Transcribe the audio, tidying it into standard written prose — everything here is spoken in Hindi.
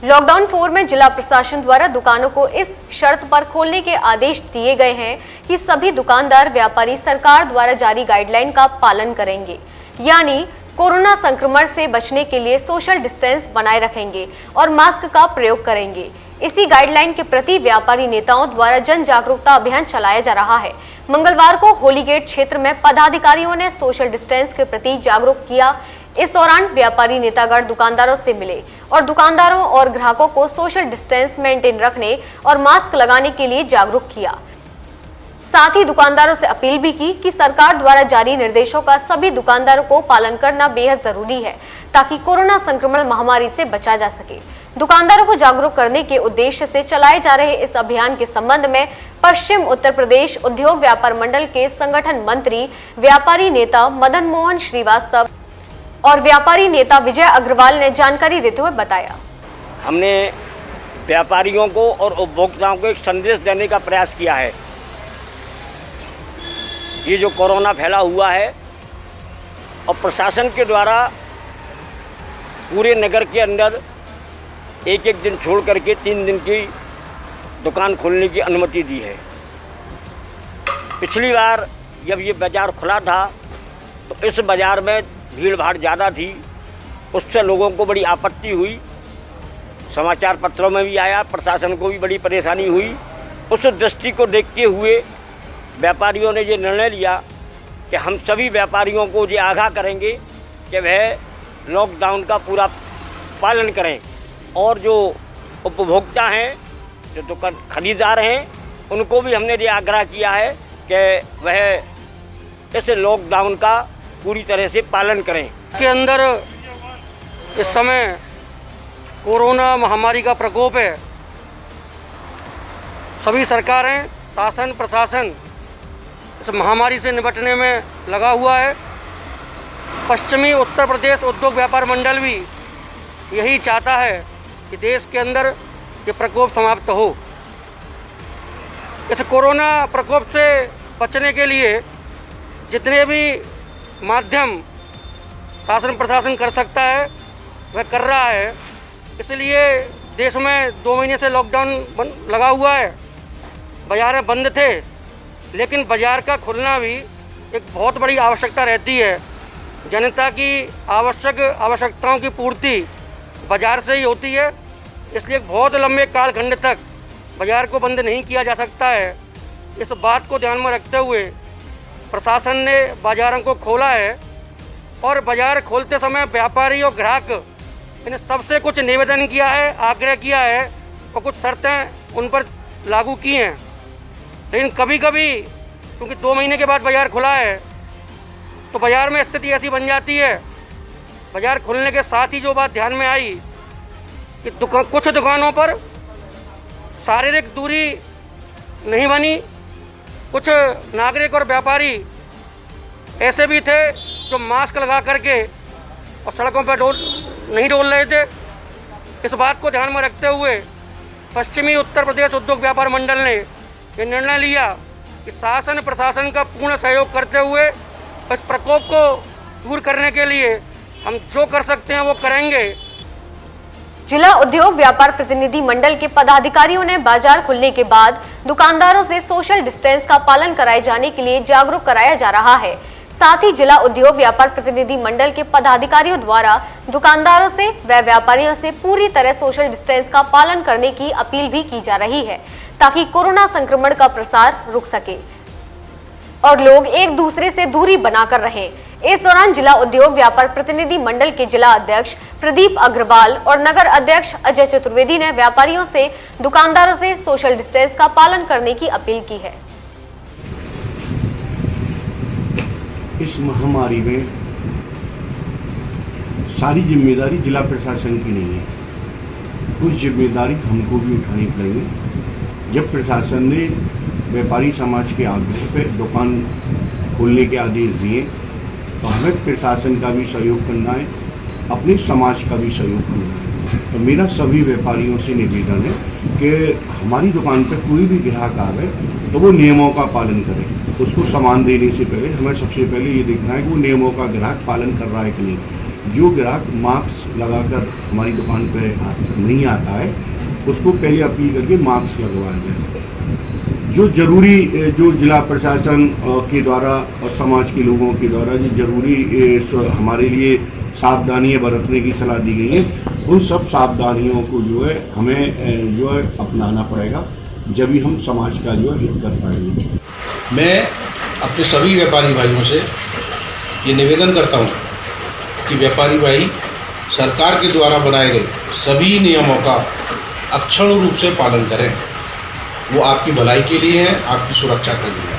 लॉकडाउन 4 में जिला प्रशासन द्वारा दुकानों को इस शर्त पर खोलने के आदेश दिए गए हैं कि सभी दुकानदार व्यापारी सरकार द्वारा जारी गाइडलाइन का पालन करेंगे, यानी कोरोना संक्रमण से बचने के लिए सोशल डिस्टेंस बनाए रखेंगे और मास्क का प्रयोग करेंगे। इसी गाइडलाइन के प्रति व्यापारी नेताओं द्वारा जन जागरूकता अभियान चलाया जा रहा है। मंगलवार को होलीगेट क्षेत्र में पदाधिकारियों ने सोशल डिस्टेंस के प्रति जागरूक किया। इस दौरान व्यापारी नेतागण दुकानदारों से मिले और दुकानदारों और ग्राहकों को सोशल डिस्टेंस मेंटेन रखने और मास्क लगाने के लिए जागरूक किया। साथ ही दुकानदारों से अपील भी की कि सरकार द्वारा जारी निर्देशों का सभी दुकानदारों को पालन करना बेहद जरूरी है ताकि कोरोना संक्रमण महामारी से बचा जा सके। दुकानदारों को जागरूक करने के उद्देश्य से चलाए जा रहे इस अभियान के संबंध में पश्चिम उत्तर प्रदेश उद्योग व्यापार मंडल के संगठन मंत्री व्यापारी नेता मदन मोहन श्रीवास्तव और व्यापारी नेता विजय अग्रवाल ने जानकारी देते हुए बताया। हमने व्यापारियों को और उपभोक्ताओं को एक संदेश देने का प्रयास किया है। ये जो कोरोना फैला हुआ है और प्रशासन के द्वारा पूरे नगर के अंदर एक एक दिन छोड़ करके 3 दिन की दुकान खोलने की अनुमति दी है। पिछली बार जब ये बाज़ार खुला था तो इस बाज़ार में भीड़ भाड़ ज़्यादा थी, उससे लोगों को बड़ी आपत्ति हुई, समाचार पत्रों में भी आया, प्रशासन को भी बड़ी परेशानी हुई। उस दृष्टि को देखते हुए व्यापारियों ने ये निर्णय लिया कि हम सभी व्यापारियों को ये आगाह करेंगे कि वह लॉकडाउन का पूरा पालन करें और जो उपभोक्ता हैं, जो दुकान खरीदार हैं, उनको भी हमने ये आग्रह किया है कि वह इस लॉकडाउन का पूरी तरह से पालन करें। के अंदर इस समय कोरोना महामारी का प्रकोप है। सभी सरकारें, शासन, प्रशासन इस महामारी से निपटने में लगा हुआ है। पश्चिमी उत्तर प्रदेश उद्योग व्यापार मंडल भी यही चाहता है कि देश के अंदर ये प्रकोप समाप्त हो। इस कोरोना प्रकोप से बचने के लिए जितने भी माध्यम शासन प्रशासन कर सकता है वह कर रहा है। इसलिए देश में 2 महीने से लॉकडाउन लगा हुआ है, बाज़ारें बंद थे, लेकिन बाज़ार का खुलना भी एक बहुत बड़ी आवश्यकता रहती है। जनता की आवश्यकताओं की पूर्ति बाज़ार से ही होती है, इसलिए बहुत लंबे कालखंड तक बाज़ार को बंद नहीं किया जा सकता है। इस बात को ध्यान में रखते हुए प्रशासन ने बाज़ारों को खोला है और बाज़ार खोलते समय व्यापारी और ग्राहक इन्हें सबसे कुछ निवेदन किया है, आग्रह किया है और कुछ शर्तें उन पर लागू की हैं। लेकिन कभी कभी क्योंकि 2 महीने के बाद बाज़ार खुला है तो बाज़ार में स्थिति ऐसी बन जाती है। बाज़ार खुलने के साथ ही जो बात ध्यान में आई कि कुछ दुकानों पर शारीरिक दूरी नहीं बनी। कुछ नागरिक और व्यापारी ऐसे भी थे जो मास्क लगा करके और सड़कों पर नहीं डोल रहे थे। इस बात को ध्यान में रखते हुए पश्चिमी उत्तर प्रदेश उद्योग व्यापार मंडल ने ये निर्णय लिया कि शासन प्रशासन का पूर्ण सहयोग करते हुए इस प्रकोप को दूर करने के लिए हम जो कर सकते हैं वो करेंगे। जिला उद्योग व्यापार प्रतिनिधि मंडल के पदाधिकारियों ने बाजार खुलने के बाद दुकानदारों से सोशल डिस्टेंस का पालन कराए जाने के लिए जागरूक कराया जा रहा है। साथ ही जिला उद्योग व्यापार प्रतिनिधि मंडल के पदाधिकारियों द्वारा दुकानदारों से व व्यापारियों से पूरी तरह सोशल डिस्टेंस का पालन करने की अपील भी की जा रही है ताकि कोरोना संक्रमण का प्रसार रुक सके और लोग एक दूसरे से दूरी बनाकर रहें। इस दौरान जिला उद्योग व्यापार प्रतिनिधि मंडल के जिला अध्यक्ष प्रदीप अग्रवाल और नगर अध्यक्ष अजय चतुर्वेदी ने व्यापारियों से, दुकानदारों से सोशल डिस्टेंस का पालन करने की अपील की है। इस महामारी में सारी जिम्मेदारी जिला प्रशासन की नहीं है, कुछ जिम्मेदारी हमको भी उठानी पड़ेगी। जब प्रशासन ने व्यापारी समाज के आग्रह पर दुकान खोलने के आदेश दिए तो हमें प्रशासन का भी सहयोग करना है, अपने समाज का भी सहयोग करना है। तो मेरा सभी व्यापारियों से निवेदन है कि हमारी दुकान पर कोई भी ग्राहक आवे तो वो नियमों का पालन करे। उसको सामान देने से पहले हमें सबसे पहले ये देखना है कि वो नियमों का ग्राहक पालन कर रहा है कि नहीं। जो ग्राहक मास्क लगाकर हमारी दुकान पे नहीं आता है उसको पहले अपील करके मास्क लगवाया जाए। जो जरूरी, जो जिला प्रशासन के द्वारा और समाज के लोगों के द्वारा जो जरूरी हमारे लिए सावधानियां बरतने की सलाह दी गई है, उन सब सावधानियों को जो है हमें जो है अपनाना पड़ेगा, जब ही हम समाज का जो है हित कर पाएंगे। मैं अपने सभी व्यापारी भाइयों से ये निवेदन करता हूँ कि व्यापारी भाई सरकार के द्वारा बनाए गए सभी नियमों का अक्षुण्ण रूप से पालन करें। वो आपकी भलाई के लिए है, आपकी सुरक्षा के लिए है।